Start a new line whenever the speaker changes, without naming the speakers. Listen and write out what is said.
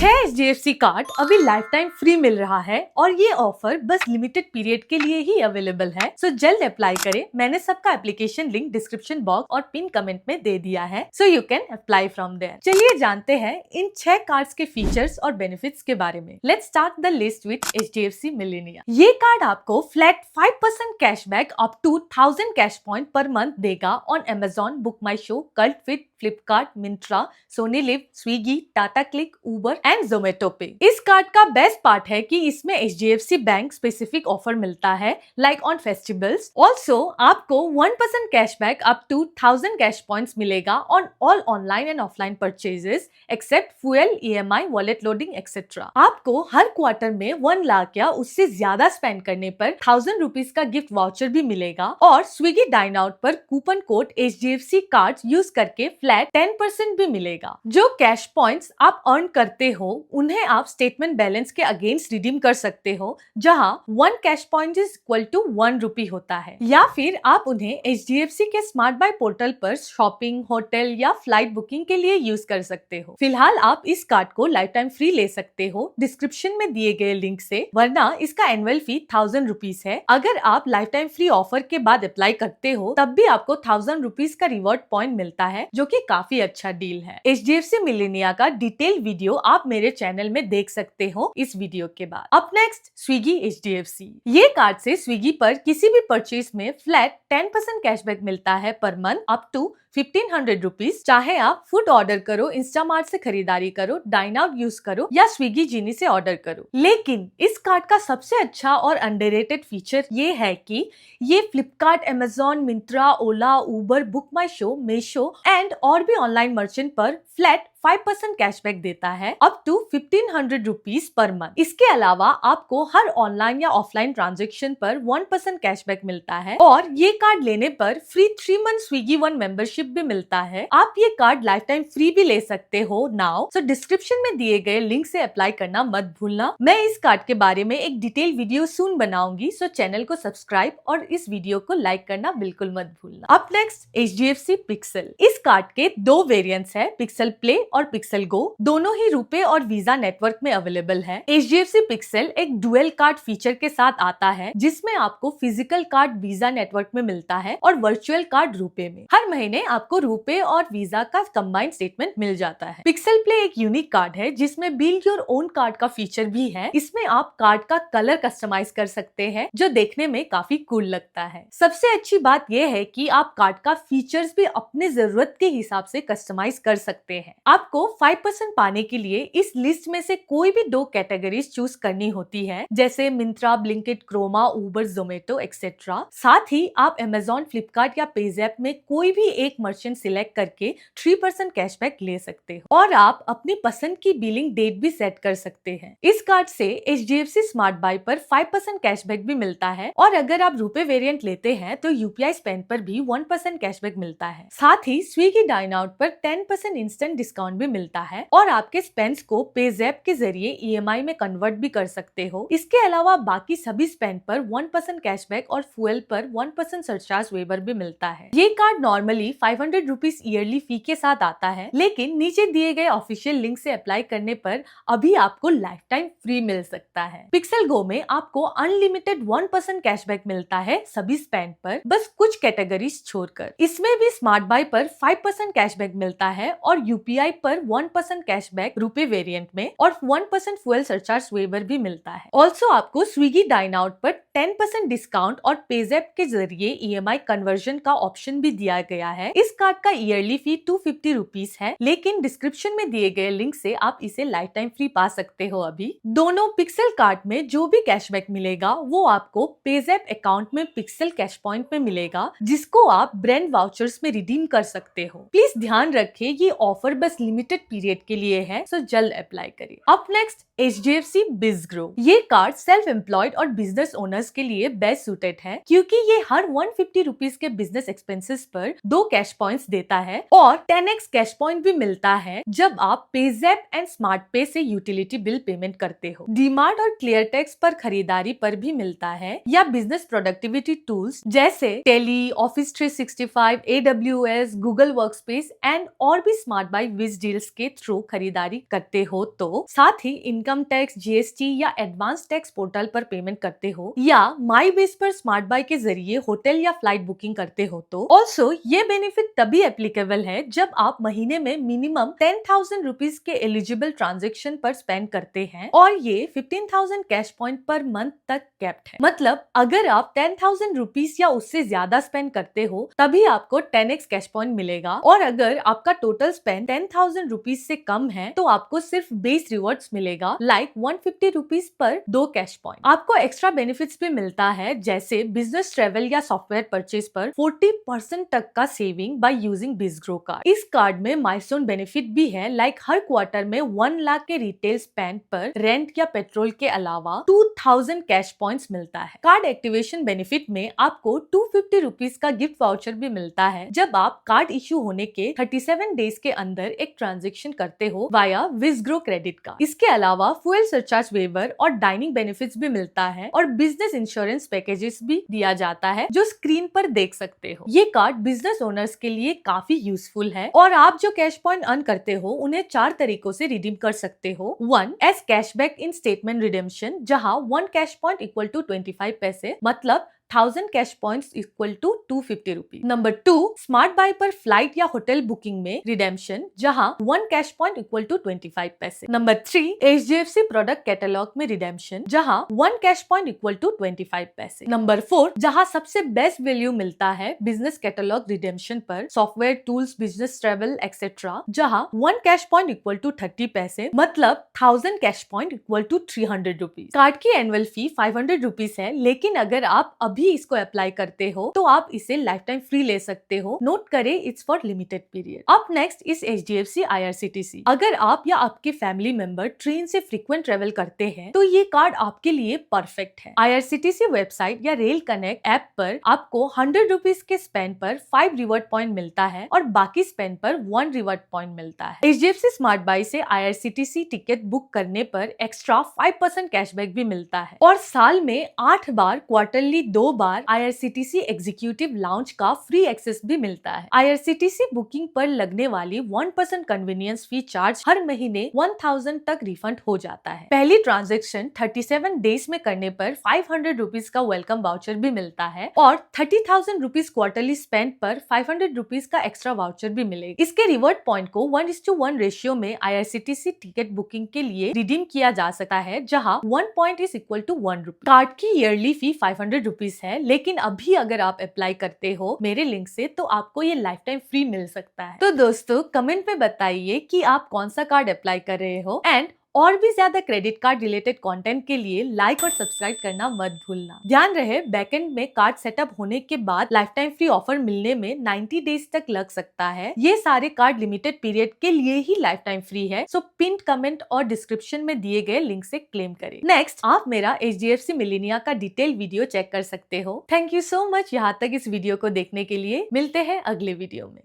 6 HDFC card अभी life time free मिल रहा है और ये ऑफर बस लिमिटेड पीरियड के लिए ही अवेलेबल है। सो जल्द अप्लाई करें। मैंने सबका एप्लीकेशन लिंक डिस्क्रिप्शन बॉक्स और पिन कमेंट में दे दिया है, so you can apply from there. चलिए जानते हैं इन 6 कार्ड्स के फीचर्स और बेनिफिट्स के बारे में। Let's start the list with HDFC Millennia. ये कार्ड आपको flat 5% cashback up to 1000 cash point per month देगा on Amazon, Book My Show, Cult Fit, Flipkart, Myntra, Sony LIV, Swiggy, Tata Cliq, Uber and Zomato पे। इस card का best part है कि इसमें HDFC bank specific offer मिलता है, लाइक ऑन फेस्टिवल्स। ऑल्सो आपको 1% cashback up to 1000 cash points मिलेगा on all online and offline purchases except fuel, EMI, wallet loading etcetera. आपको हर क्वार्टर में 1 लाख या उससे ज्यादा स्पेंड करने पर 1000 रुपीज का गिफ्ट वाउचर भी मिलेगा और स्विगी डाइन आउट पर coupon code HDFC card use करके फ्लैट 10% भी मिलेगा। जो कैश पॉइंट्स आप अर्न करते हो उन्हें आप स्टेटमेंट बैलेंस के अगेंस्ट रिडीम कर सकते हो, जहां 1 cash point is equal to 1 rupee होता है। या फिर आप उन्हें HDFC के स्मार्ट बाय पोर्टल पर शॉपिंग, होटल या फ्लाइट बुकिंग के लिए यूज कर सकते हो। फिलहाल आप इस कार्ड को लाइफ टाइम फ्री ले सकते हो डिस्क्रिप्शन में दिए गए लिंक से, वरना इसका एनुअल फी 1000 रुपीज है। अगर आप लाइफ टाइम फ्री ऑफर के बाद अप्लाई करते हो तब भी आपको 1000 रुपीज का रिवॉर्ड पॉइंट मिलता है, जो कि काफी अच्छा डील है। HDFC मिलेनिया का डिटेल वीडियो आप मेरे चैनल में देख सकते हो इस वीडियो के बाद। Up next Swiggy HDFC। ये कार्ड से स्विगी पर किसी भी परचेज में फ्लैट 10% कैशबैक मिलता है per month up to 1500 rupees. चाहे आप फूड ऑर्डर करो, इंस्टामार्ट से खरीदारी करो, डाइन आउट यूज करो या स्विगी जीनी से ऑर्डर करो। लेकिन इस कार्ड का सबसे अच्छा और अंडररेटेड फीचर ये है कि ये Flipkart, Amazon, Myntra, Ola, Uber, Book My Show, Meesho and और भी ऑनलाइन मर्चेंट पर फ्लैट 5% कैशबैक देता है up to 1500 rupees per month. इसके अलावा आपको हर ऑनलाइन या ऑफलाइन ट्रांजेक्शन पर 1% कैशबैक मिलता है और ये कार्ड लेने पर free 3 month Swiggy one membership भी मिलता है। आप ये कार्ड लाइफ टाइम फ्री भी ले सकते हो नाउ। सो डिस्क्रिप्शन में दिए गए लिंक से अप्लाई करना मत भूलना। मैं इस कार्ड के बारे में एक डिटेल वीडियो सून बनाऊंगी, सो चैनल को सब्सक्राइब और इस वीडियो को लाइक करना बिल्कुल मत भूलना। Up next HDFC pixel. इस कार्ड के 2 वेरिएंट्स है, पिक्सल प्ले और पिक्सल गो। दोनों ही रुपे और वीजा नेटवर्क में अवेलेबल है। HDFC पिक्सल एक डुअल कार्ड फीचर के साथ आता है, जिसमें आपको फिजिकल कार्ड वीजा नेटवर्क में मिलता है और वर्चुअल कार्ड रुपे में। हर महीने आपको रुपे और वीजा का कंबाइंड स्टेटमेंट मिल जाता है। पिक्सल प्ले एक यूनिक कार्ड है जिसमें बिल्ड योर ओन कार्ड का फीचर भी है। इसमें आप कार्ड का कलर कस्टमाइज कर सकते हैं, जो देखने में काफी कूल लगता है। सबसे अच्छी बात यह है कि आप कार्ड का फीचर्स भी अपने जरूरत के हिसाब से कस्टमाइज कर सकते हैं। आपको 5% पाने के लिए इस लिस्ट में से कोई भी 2 कैटेगरीज चूज करनी होती है, जैसे मिंत्रा, ब्लिंकिट, क्रोमा, उबर, जोमेटो एक्सेट्रा। साथ ही आप Amazon, फ्लिपकार्ट या पेजैप में कोई भी एक मर्चेंट सिलेक्ट करके 3% कैशबैक ले सकते हो और आप अपनी पसंद की बिलिंग डेट भी सेट कर सकते हैं। इस कार्ड से HDFC स्मार्ट बाय पर 5% कैशबैक भी मिलता है और अगर आप रुपए वेरिएंट लेते हैं तो UPI स्पेंड पर भी 1% कैशबैक मिलता है। साथ ही स्विगी डाइन आउट पर 10% इंस्टेंट डिस्काउंट भी मिलता है और आपके स्पेंड्स को पेजैप के जरिए EMI में कन्वर्ट भी कर सकते हो। इसके अलावा बाकी सभी स्पेंड पर 1% कैशबैक और फ्यूल पर 1% सरचार्ज वेवर भी मिलता है। ये कार्ड नॉर्मली 500 रुपीज ईयरली फी के साथ आता है, लेकिन नीचे दिए गए ऑफिशियल लिंक से अप्लाई करने पर अभी आपको लाइफ टाइम फ्री मिल सकता है। पिक्सल गो में आपको अनलिमिटेड 1% कैशबैक मिलता है सभी स्पेंड पर, बस कुछ कैटेगरीज छोड़कर। इसमें भी स्मार्ट बाय पर 5% कैशबैक मिलता है और UPI पर 1% कैशबैक रुपए वेरिएंट में और 1% फ्यूल सरचार्ज वेवर भी मिलता है। ऑल्सो आपको स्विगी डाइन आउट पर 10% डिस्काउंट और पेजैप के जरिए EMI कन्वर्जन का ऑप्शन भी दिया गया है। इस कार्ड का ईयरली फी 250 रुपीज है, लेकिन डिस्क्रिप्शन में दिए गए लिंक से आप इसे लाइफ टाइम फ्री पा सकते हो। अभी दोनों पिक्सल कार्ड में जो भी कैशबैक मिलेगा वो आपको पेजैप अकाउंट में पिक्सल कैश पॉइंट में मिलेगा, जिसको आप ब्रांड वाउचर्स में रिडीम कर सकते हो। प्लीज ध्यान रखें ये ऑफर बस लिमिटेड पीरियड के लिए है, सो जल्द अप्लाई करें। Up next HDFC BizGrow। ये कार्ड सेल्फ एम्प्लॉयड और बिजनेस ओनर्स के लिए बेस्ट सूटेड है, क्योंकि ये हर 150 रुपीज के बिजनेस एक्सपेंसेस पर 2 कैश पॉइंट्स देता है और 10x कैश पॉइंट भी मिलता है जब आप पेजैप एंड स्मार्ट पे से यूटिलिटी बिल पेमेंट करते हो। डीमार्ट और क्लियर टेक्स पर खरीदारी पर भी मिलता है या बिजनेस प्रोडक्टिविटी टूल्स जैसे Tally, Office 365, AWS, Google Workspace and और भी स्मार्ट बाय इस डील्स के थ्रू खरीदारी करते हो तो, साथ ही इनकम टैक्स, जीएसटी या एडवांस टैक्स पोर्टल पर पेमेंट करते हो, या माई बेस पर स्मार्ट बाय के जरिए होटल या फ्लाइट बुकिंग करते हो तो ऑल्सो ये बेनिफिट तभी एप्लीकेबल है जब आप महीने में मिनिमम 10,000 रुपीज के एलिजिबल ट्रांजेक्शन पर स्पेंड करते हैं और ये 15,000 कैश पॉइंट पर मंथ तक कैप्ड है। मतलब अगर आप 10,000 रुपीज या उससे ज्यादा स्पेंड करते हो तभी आपको 10x कैश पॉइंट मिलेगा, और अगर आपका टोटल स्पेंड 10,000 रुपीज से कम है तो आपको सिर्फ बेस रिवॉर्ड्स मिलेगा, like 150 rupees per 2 cash point. आपको एक्स्ट्रा बेनिफिट्स भी मिलता है, जैसे बिजनेस ट्रेवल या सॉफ्टवेयर परचेज पर 40% तक का सेविंग बाय यूजिंग बिजग्रो कार्ड। इस कार्ड में माइलस्टोन बेनिफिट भी है, लाइक हर क्वार्टर में 1 लाख के रिटेल स्पेंड पर रेंट या पेट्रोल के अलावा 2000 कैश पॉइंट्स मिलता है। कार्ड एक्टिवेशन बेनिफिट में आपको 250 रुपीज का गिफ्ट वाउचर भी मिलता है जब आप कार्ड इश्यू होने के 37 डेज के अंदर एक ट्रांजेक्शन करते हो वाया विजग्रो क्रेडिट कार्ड। इसके अलावा फ्यूल सरचार्ज वेवर और डाइनिंग बेनिफिट्स भी मिलता है और बिजनेस इंश्योरेंस पैकेजेस भी दिया जाता है जो स्क्रीन पर देख सकते हो। ये कार्ड बिजनेस ओनर्स के लिए काफी यूजफुल है और आप जो कैश पॉइंट अर्न करते हो उन्हें 4 तरीकों से रिडीम कर सकते हो। 1 एज कैशबैक इन स्टेटमेंट रिडेम्पशन, जहां 1 कैश पॉइंट इक्वल टू 25 पैसे, मतलब 1000 cash points equal to 250 rupees. Number 2 smart buy पर फ्लाइट या होटल बुकिंग में रिडेम्पशन, जहां 1 कैश पॉइंट इक्वल टू 25 पैसे। नंबर 3 एचडीएफसी प्रोडक्ट कैटलॉग में रिडेम्पशन, जहां 1 कैश पॉइंट इक्वल टू 25 पैसे। नंबर 4 जहां सबसे बेस्ट वैल्यू मिलता है बिजनेस कैटलॉग रिडेम्पशन पर software tools, business travel etcetera, जहां 1 कैश पॉइंट इक्वल टू 30 पैसे, मतलब 1000 cash point equal to 300 rupees. Card की एनुअल फी 500 रुपीज है, लेकिन अगर आप अभी इसको अप्लाई करते हो तो आप इसे लाइफ टाइम फ्री ले सकते हो। नोट करें, इट्स फॉर लिमिटेड पीरियड। अब नेक्स्ट इस एचडीएफसी आईआरसीटीसी। अगर आप या आपके फैमिली मेंबर ट्रेन से फ्रीक्वेंट ट्रेवल करते हैं तो ये कार्ड आपके लिए परफेक्ट है। आईआरसीटीसी वेबसाइट या रेल कनेक्ट ऐप पर आपको 100 रुपीज के स्पेंड पर 5 रिवॉर्ड पॉइंट मिलता है और बाकी स्पेंड पर 1 रिवॉर्ड पॉइंट मिलता है। एचडीएफसी स्मार्ट बाय से आईआरसीटीसी टिकट बुक करने पर एक्स्ट्रा 5% कैशबैक भी मिलता है और साल में 8 बार क्वार्टरली 2 बार आईआरसीटीसी एग्जीक्यूटिव लाउंज का फ्री एक्सेस भी मिलता है। आईआरसीटीसी बुकिंग पर लगने वाली 1% कन्वीनियंस फी चार्ज हर महीने 1000 तक रिफंड हो जाता है। पहली ट्रांजैक्शन 37 डेज में करने पर 500 रुपीज का वेलकम वाउचर भी मिलता है और 30,000 रुपीज क्वार्टरली स्पेंड पर 500 रुपीज का एक्स्ट्रा वाउचर भी मिलेगा। इसके रिवॉर्ड पॉइंट को 1:1 रेशियो में आईआरसीटीसी टिकट बुकिंग के लिए रिडीम किया जा सकता है, जहां 1 point is equal to 1 rupee. Card की ईयरली फी 500 रुपीज है, लेकिन अभी अगर आप अप्लाई करते हो मेरे लिंक से तो आपको ये लाइफ टाइम फ्री मिल सकता है। तो दोस्तों कमेंट में बताइए कि आप कौन सा कार्ड अप्लाई कर रहे हो, एंड और भी ज्यादा क्रेडिट कार्ड रिलेटेड कंटेंट के लिए लाइक और सब्सक्राइब करना मत भूलना। ध्यान रहे, बैकएंड में कार्ड सेटअप होने के बाद लाइफ टाइम फ्री ऑफर मिलने में 90 डेज तक लग सकता है। ये सारे कार्ड लिमिटेड पीरियड के लिए ही लाइफ टाइम फ्री है, सो पिन कमेंट और डिस्क्रिप्शन में दिए गए लिंक से क्लेम करें। नेक्स्ट आप मेरा एचडीएफसी मिलेनिया का डिटेल वीडियो चेक कर सकते हो। थैंक यू सो मच यहाँ तक इस वीडियो को देखने के लिए। मिलते हैं अगले वीडियो में।